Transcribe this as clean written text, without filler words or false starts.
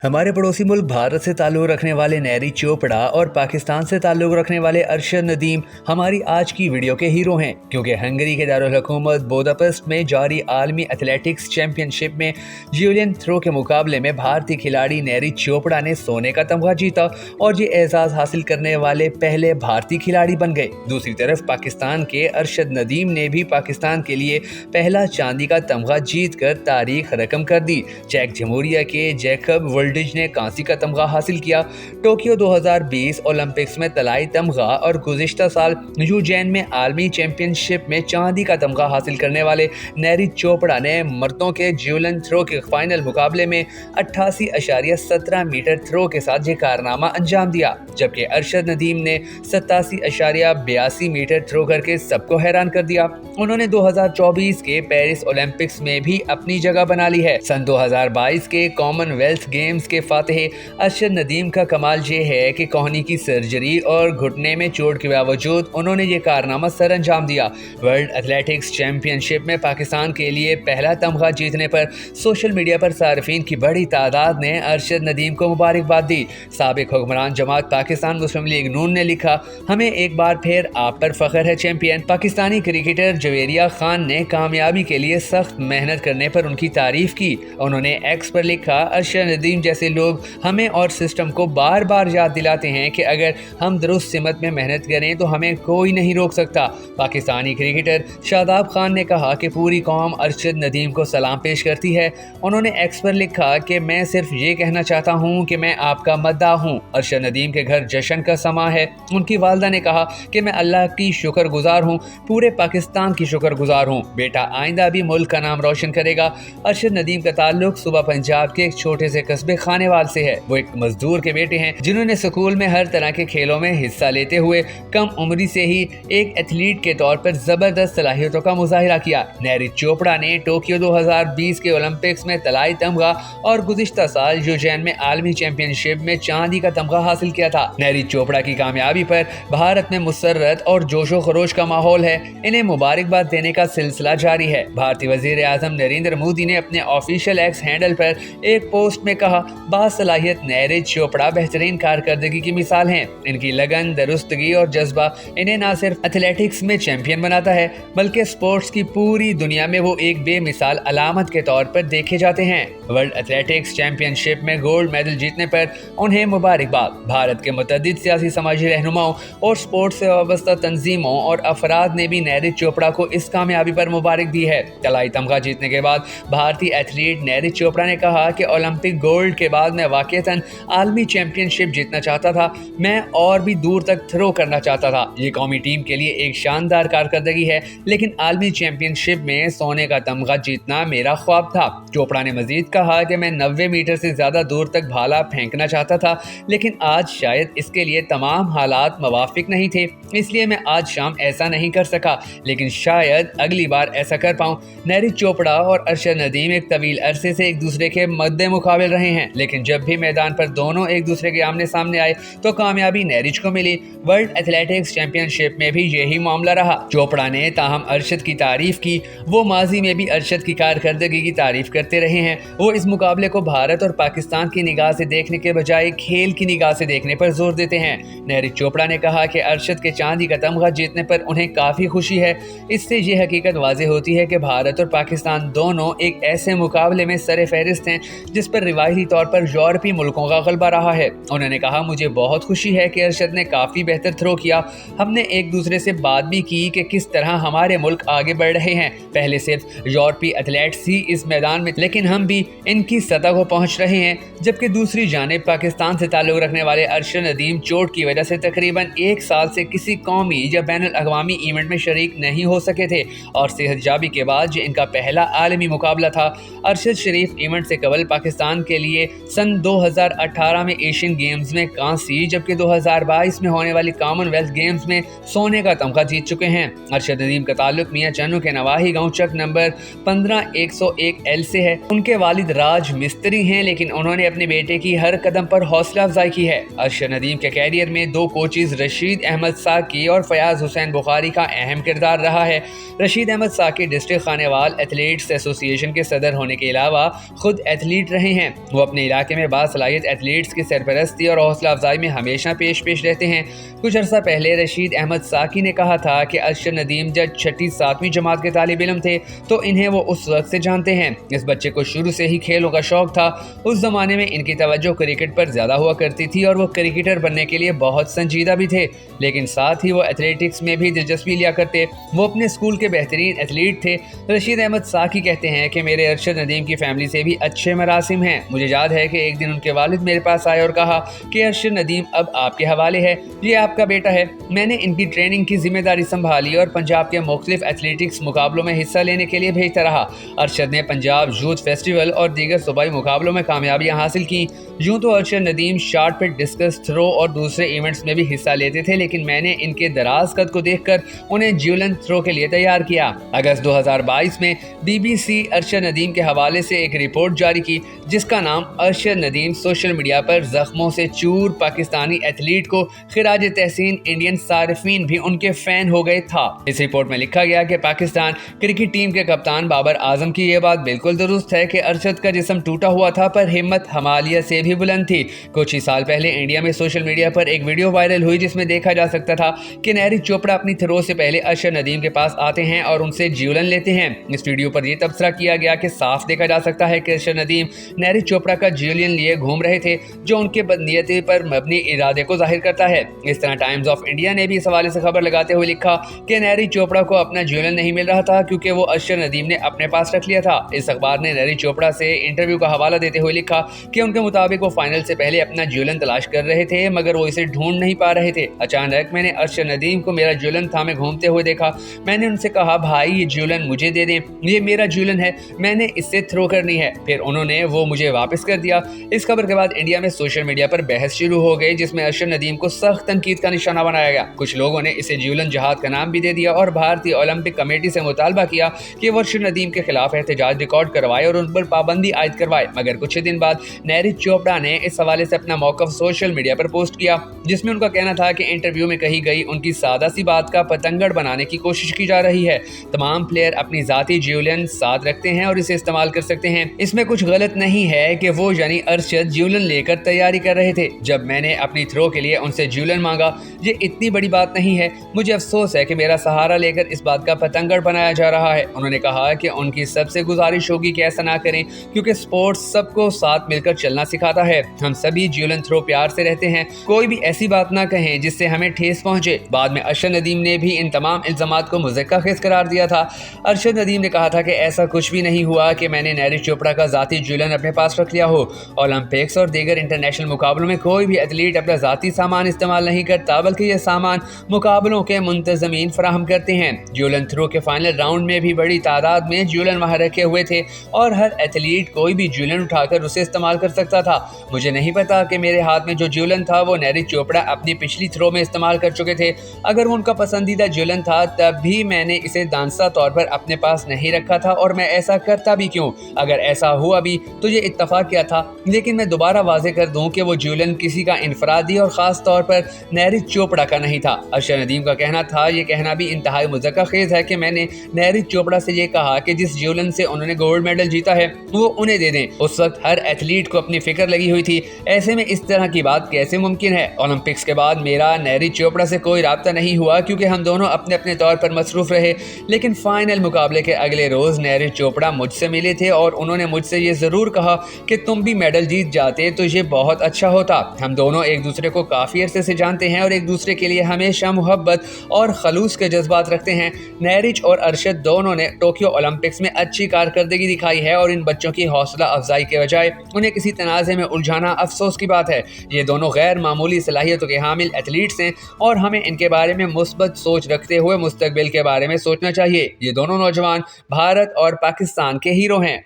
हमारे पड़ोसी मुल्क भारत से ताल्लुक़ रखने वाले नेरी चोपड़ा और पाकिस्तान से ताल्लुक़ रखने वाले अरशद नदीम हमारी आज की वीडियो के हीरो हैं, क्योंकि हंगरी के दारुल हुकूमत बुदापेस्ट में जारी आलमी एथलेटिक्स चैंपियनशिप में ज्यूलियन थ्रो के मुकाबले में भारतीय खिलाड़ी नेरी चोपड़ा ने सोने का तमगा जीता और ये एजाज़ हासिल करने वाले पहले भारतीय खिलाड़ी बन गए। दूसरी तरफ पाकिस्तान के अरशद नदीम ने भी पाकिस्तान के लिए पहला चांदी का तमगा जीत कर तारीख रकम कर दी। चेक जमहूरिया के जैकब वर्ल्डिज ने कांसी का तमगा हासिल किया। टोक्यो 2020 ओलंपिक्स में तलाई तमगा और गुज़िश्ता साल यूजेन में आलमी चैंपियनशिप में चांदी का तमगा हासिल करने वाले नेरी चोपड़ा ने मर्दों के ज्यूलियन थ्रो के फाइनल मुकाबले में 88.17 मीटर थ्रो के साथ ये कारनामा अंजाम दिया, जबकि अरशद नदीम ने 87.82 मीटर थ्रो करके सबको हैरान कर दिया। उन्होंने 2024 के पेरिस ओलंपिक्स में भी अपनी जगह बना ली है। सन 2022 के कॉमनवेल्थ गेम्स के फातिह अरशद नदीम का कमाल ये है कि कोहनी की सर्जरी और घुटने में चोट के बावजूद उन्होंने ये कारनामा सर अंजाम दिया। वर्ल्ड एथलेटिक्स चैंपियनशिप में पाकिस्तान के लिए पहला तमगा जीतने पर सोशल मीडिया पर सार्फिन की बड़ी तादाद ने अरशद नदीम को मुबारकबाद दी। साबिक हुक्मरान जमात पाकिस्तान मुस्लिम लीग नून ने लिखा, हमें एक बार फिर आप पर फख्र है चैंपियन। पाकिस्तानी क्रिकेटर जवेरिया खान ने कामयाबी के लिए सख्त मेहनत करने पर उनकी तारीफ की। उन्होंने एक्स पर लिखा, अरशद नदीम जैसे लोग हमें और सिस्टम को बार बार याद दिलाते हैं कि अगर हम दुरुस्त सिमत में मेहनत करें तो हमें कोई नहीं रोक सकता। पाकिस्तानी क्रिकेटर शादाब खान ने कहा कि पूरी कौम अरशद नदीम को सलाम पेश करती है। उन्होंने एक्स पर लिखा कि मैं सिर्फ ये कहना चाहता हूँ कि मैं आपका मद्दाह हूँ। अरशद नदीम के घर जश्न का समा है। उनकी वालदा ने कहा कि मैं अल्लाह की शुक्रगुजार हूँ, पूरे पाकिस्तान की शुक्रगुजार हूँ। बेटा आइंदा भी मुल्क का नाम रोशन करेगा। अरशद नदीम का ताल्लुक सुबह पंजाब के एक छोटे से कस्बे खानेवाल से है। वो एक मजदूर के बेटे हैं जिन्होंने स्कूल में हर तरह के खेलों में हिस्सा लेते हुए कम उम्री से ही एक एथलीट के तौर पर जबरदस्त सलाहियतों का मुजाहिरा किया। नेरी चोपड़ा ने टोक्यो 2020 के ओलंपिक्स में तलाई तमगा और गुज़िश्ता साल यूजेन में आलमी चैंपियनशिप में चांदी का तमगा हासिल किया था। नेरी चोपड़ा की कामयाबी पर भारत में मुसर्रत और जोशो खरोश का माहौल है। इन्हें मुबारकबाद देने का सिलसिला जारी है। भारतीय वजीर आज़म नरेंद्र मोदी ने अपने ऑफिशियल एक्स हैंडल पर एक पोस्ट में कहा, बासलाहियत नेरी चोपड़ा बेहतरीन कारकर्दगी की मिसाल हैं। इनकी लगन, दुरुस्तगी और जज्बा इन्हें न सिर्फ एथलेटिक्स में चैंपियन बनाता है, बल्कि स्पोर्ट्स की पूरी दुनिया में वो एक बेमिसाल अलामत के तौर पर देखे जाते हैं। वर्ल्ड एथलेटिक्स चैंपियनशिप में गोल्ड मेडल जीतने पर उन्हें मुबारकबाद। भारत के मुतअद्दिद सियासी समाजी रहनुमाओं और स्पोर्ट्स से वाबस्ता तंजीमों और अफराद ने भी नेरी चोपड़ा को इस कामयाबी पर मुबारक दी है। तलाई तमगा जीतने के बाद भारतीय एथलीट नेरी चोपड़ा ने कहा कि ओलंपिक गोल्ड के बाद मैं वाकईतन आलमी चैंपियनशिप जीतना चाहता था। मैं और भी दूर तक थ्रो करना चाहता था। ये कौमी टीम के लिए एक शानदार कारकर्दगी है, लेकिन आलमी चैंपियनशिप में सोने का तमगा जीतना मेरा ख्वाब था। चोपड़ा ने मजीद कहा कि मैं 90 मीटर से ज़्यादा दूर तक भाला फेंकना चाहता था, लेकिन आज शायद इसके लिए तमाम हालात मुवाफिक नहीं थे, इसलिए मैं आज शाम ऐसा नहीं कर सका, लेकिन शायद अगली बार ऐसा कर पाऊँ। नेरी चोपड़ा और अरशद नदीम एक तवील अरसे से एक दूसरे के मद्दे मुकाबिल रहे हैं, लेकिन जब भी मैदान पर दोनों एक दूसरे के आमने सामने आए तो कामयाबी नेरिज को मिली। वर्ल्ड एथलेटिक्स चैंपियनशिप में भी यही मामला रहा। चोपड़ा ने ताहम अरशद की तारीफ की। वो माजी में भी अरशद की कारकर्दगी की तारीफ करते रहे हैं। वो इस मुकाबले को भारत और पाकिस्तान की निगाह से देखने के बजाय खेल की निगाह से देखने पर जोर देते हैं। नेरी चोपड़ा ने कहा कि अरशद के चांदी का तमगा जीतने पर उन्हें काफ़ी खुशी है। इससे ये हकीकत वाज़ेह होती है कि भारत और पाकिस्तान दोनों एक ऐसे मुकाबले में सर फहरिस्त हैं जिस पर रिवायती तौर पर यूरोपीय मुल्कों का गलबा रहा है। उन्होंने कहा, मुझे बहुत खुशी है कि अरशद ने काफ़ी बेहतर थ्रो किया। हमने एक दूसरे से बात भी की कि किस तरह हमारे मुल्क आगे बढ़ रहे हैं। पहले सिर्फ यूरोपीय एथलेट्स ही इस मैदान में, लेकिन हम भी इनकी सतह को पहुंच रहे हैं। जबकि दूसरी जानिब पाकिस्तान से ताल्लुक़ रखने वाले अरशद नदीम चोट की वजह से तकरीबन एक साल से किसी कौमी या बैनुल अक़वामी इवेंट में शरीक नहीं हो सके थे और सेहतयाबी के बाद ये इनका पहला आलमी मुकाबला था। अरशद शरीफ इवेंट से कबल पाकिस्तान के लिए सन 2018 में एशियन गेम्स में कांसी, जबकि 2022 में होने वाली कॉमनवेल्थ गेम्स में सोने का तमगा जीत चुके हैं। अरशद नदीम का ताल्लुक मियां चन्नू के नवाही गांव चक नंबर 15101L से है। उनके वालिद राज मिस्त्री हैं, लेकिन उन्होंने अपने बेटे की हर कदम पर हौसला अफजाई की है। अरशद नदीम के कैरियर में दो कोचेज रशीद अहमद साकी और फयाज हुसैन बुखारी का अहम किरदार रहा है। रशीद अहमद साकी डिस्ट्रिक्ट खानेवाल एथलीट्स एसोसिएशन के सदर होने के अलावा खुद एथलीट रहे हैं। वो اپنے علاقے میں باصلاحیت ایتھلیٹس کی سرپرستی اور حوصلہ افزائی میں ہمیشہ پیش رہتے ہیں۔ کچھ عرصہ پہلے رشید احمد ساکی نے کہا تھا کہ ارشد ندیم جب 6 7ویں جماعت کے طالب علم تھے تو انہیں وہ اس وقت سے جانتے ہیں۔ اس بچے کو شروع سے ہی کھیلوں کا شوق تھا۔ اس زمانے میں ان کی توجہ کرکٹ پر زیادہ ہوا کرتی تھی اور وہ کرکٹر بننے کے لیے بہت سنجیدہ بھی تھے، لیکن ساتھ ہی وہ ایتھلیٹکس میں بھی دلچسپی لیا کرتے۔ وہ اپنے اسکول کے بہترین ایتھلیٹ تھے۔ رشید احمد ساکی کہتے ہیں کہ میرے ارشد ندیم کی فیملی سے بھی اچھے مراسم ہیں۔ مجھے یاد ہے کہ ایک دن ان کے والد میرے پاس آئے اور کہا کہ ارشد ندیم اب آپ کے حوالے ہے، یہ آپ کا بیٹا ہے۔ میں نے ان کی ٹریننگ کی ذمہ داری سنبھالی اور پنجاب کے مختلف ایتھلیٹکس مقابلوں میں حصہ لینے کے لیے بھیجتا رہا۔ ارشد نے پنجاب یوتھ فیسٹیول اور دیگر صوبائی مقابلوں میں کامیابیاں حاصل کی۔ یوں تو ارشد ندیم شارٹ پٹ، ڈسکس تھرو اور دوسرے ایونٹس میں بھی حصہ لیتے تھے، لیکن میں نے ان کے دراز قد کو دیکھ کر انہیں جیولن تھرو کے لیے تیار کیا۔ اگست 2022 میں BBC ارشد ندیم کے حوالے سے ایک رپورٹ جاری کی جس کا نام ارشد ندیم سوشل میڈیا پر زخموں سے چور، پاکستانی ایتھلیٹ کو خراج تحسین، انڈین صارفین بھی ان کے فین ہو گئے تھا۔ اس رپورٹ میں لکھا گیا کہ پاکستان کرکٹ ٹیم کے کپتان بابر اعظم کی یہ بات بالکل درست ہے کہ ارشد کا جسم ٹوٹا ہوا تھا پر ہمت ہمالیہ سے بھی بلند تھی۔ کچھ ہی سال پہلے انڈیا میں سوشل میڈیا پر ایک ویڈیو وائرل ہوئی جس میں دیکھا جا سکتا تھا کہ نیرج چوپڑا اپنی تھرو سے پہلے ارشد ندیم کے پاس آتے ہیں اور ان سے جیولن لیتے ہیں۔ اس ویڈیو پر یہ تبصرہ کیا گیا کہ صاف دیکھا جا سکتا ہے کہ ارشد ندیم نیرج چوپڑا کا جیولن لیے گھوم رہے تھے، جو ان کے بدنیتی پر مبنی ارادے کو ظاہر کرتا ہے۔ اس طرح ٹائمز آف انڈیا نے بھی اس حوالے سے خبر لگاتے ہوئے لکھا کہ نیرج چوپڑا کو اپنا جیولن نہیں مل رہا تھا کیونکہ وہ ارشد ندیم نے اپنے پاس رکھ لیا تھا۔ اس اخبار نے نیرج چوپڑا سے انٹرویو کا حوالہ دیتے ہوئے لکھا کہ ان کے مطابق وہ فائنل سے پہلے اپنا جیولن تلاش کر رہے تھے مگر وہ اسے ڈھونڈ نہیں پا رہے تھے۔ اچانک میں نے ارشد ندیم کو میرا جیولن تھامے گھومتے ہوئے دیکھا۔ میں نے ان سے کہا بھائی یہ جیولن مجھے دے دیں، یہ میرا جیولن ہے، میں نے اس سے تھرو کرنی ہے۔ پھر انہوں نے وہ مجھے واپس کر دیا۔ اس خبر کے بعد انڈیا میں سوشل میڈیا پر بحث شروع ہو گئی جس میں ارشد ندیم کو سخت تنقید کا نشانہ بنایا گیا۔ کچھ لوگوں نے اسے جیولن جہاد کا نام بھی دے دیا اور بھارتی اولمپک کمیٹی سے مطالبہ کیا کہ وہ ارشد ندیم کے خلاف احتجاج ریکارڈ کروائے اور ان پر پابندی عائد کروائے، مگر کچھ دن بعد نیرج چوپڑا نے اس حوالے سے اپنا موقف سوشل میڈیا پر پوسٹ کیا جس میں ان کا کہنا تھا کہ انٹرویو میں کہی گئی ان کی سادہ سی بات کا پتنگڑ بنانے کی کوشش کی جا رہی ہے۔ تمام پلیئر اپنی ذاتی جیولن ساتھ رکھتے ہیں اور اسے استعمال کر سکتے ہیں، اس میں کچھ غلط نہیں ہے کہ وہ یعنی ارشد جیولن لے کر تیاری کر رہے تھے۔ جب میں نے اپنی تھرو کے لیے ان سے جیولن مانگا، یہ اتنی بڑی بات نہیں ہے، مجھے افسوس ہے کہ میرا سہارا لے کر اس بات کا پتنگڑ بنایا جا رہا ہے۔ انہوں نے کہا کہ ان کی سب سے گزارش ہوگی کہ ایسا نہ کریں کیونکہ سپورٹس سب کو ساتھ مل کر چلنا سکھاتا ہے۔ ہم سبھی جیولن تھرو پیار سے رہتے ہیں، کوئی بھی ایسی بات نہ کہیں جس سے ہمیں ٹھیس پہنچے۔ بعد میں ارشد ندیم نے بھی ان تمام الزامات کو مضحکہ خیز قرار دیا تھا۔ ارشد ندیم نے کہا تھا کہ ایسا کچھ بھی نہیں ہوا کہ میں نے نیرج چوپڑا کا ذاتی جیولن اپنے پاس رکھ لیا ہو۔ اولمپکس اور دیگر انٹرنیشنل مقابلوں میں کوئی بھی ایتھلیٹ اپنا ذاتی سامان استعمال نہیں کرتا بلکہ یہ سامان مقابلوں کے منتظمین فراہم کرتے ہیں۔ جیولن تھرو کے فائنل راؤنڈ میں بھی بڑی تعداد میں جیولن وہاں رکھے ہوئے تھے اور ہر ایتھلیٹ کوئی بھی جیولن اٹھا کر اسے استعمال کر سکتا تھا۔ مجھے نہیں پتا کہ میرے ہاتھ میں جو جیولن تھا وہ نیرج چوپڑا اپنی پچھلی تھرو میں استعمال کر چکے تھے۔ اگر وہ ان کا پسندیدہ جیولن تھا تب بھی میں نے اسے دانستہ طور پر اپنے پاس نہیں رکھا تھا اور میں ایسا کرتا بھی کیوں؟ اگر ایسا ہوا بھی تو یہ اتفاق کیا تھا، لیکن میں دوبارہ واضح کر دوں کہ وہ جیولن کسی کا انفرادی اور خاص طور پر نیرج چوپڑا کا نہیں تھا۔ ارشد ندیم کا کہنا تھا، یہ کہنا بھی انتہائی مضحکہ خیز ہے کہ میں نے نیرج چوپڑا سے یہ کہا کہ جس جیولن سے انہوں نے گولڈ میڈل جیتا ہے وہ انہیں دے دیں۔ اس وقت ہر ایتھلیٹ کو اپنی فکر لگی ہوئی تھی، ایسے میں اس طرح کی بات کیسے ممکن ہے؟ اولمپکس کے بعد میرا نیرج چوپڑا سے کوئی رابطہ نہیں ہوا کیونکہ ہم دونوں اپنے اپنے طور پر مصروف رہے، لیکن فائنل مقابلے کے اگلے روز نیرج چوپڑا مجھ سے ملے تھے اور انہوں نے مجھ سے یہ ضرور کہا کہ تم بھی میڈل جیت جاتے تو یہ بہت اچھا ہوتا۔ ہم دونوں ایک دوسرے کو کافی عرصے سے جانتے ہیں اور ایک دوسرے کے لیے ہمیشہ محبت اور خلوص کے جذبات رکھتے ہیں۔ نیرج اور ارشد دونوں نے ٹوکیو اولمپکس میں اچھی کارکردگی دکھائی ہے اور ان بچوں کی حوصلہ افزائی کے بجائے انہیں کسی تنازع میں الجھانا افسوس کی بات ہے۔ یہ دونوں غیر معمولی صلاحیتوں کے حامل ایتھلیٹس ہیں اور ہمیں ان کے بارے میں مثبت سوچ رکھتے ہوئے مستقبل کے بارے میں سوچنا چاہیے۔ یہ دونوں نوجوان بھارت اور پاکستان کے ہیرو ہیں۔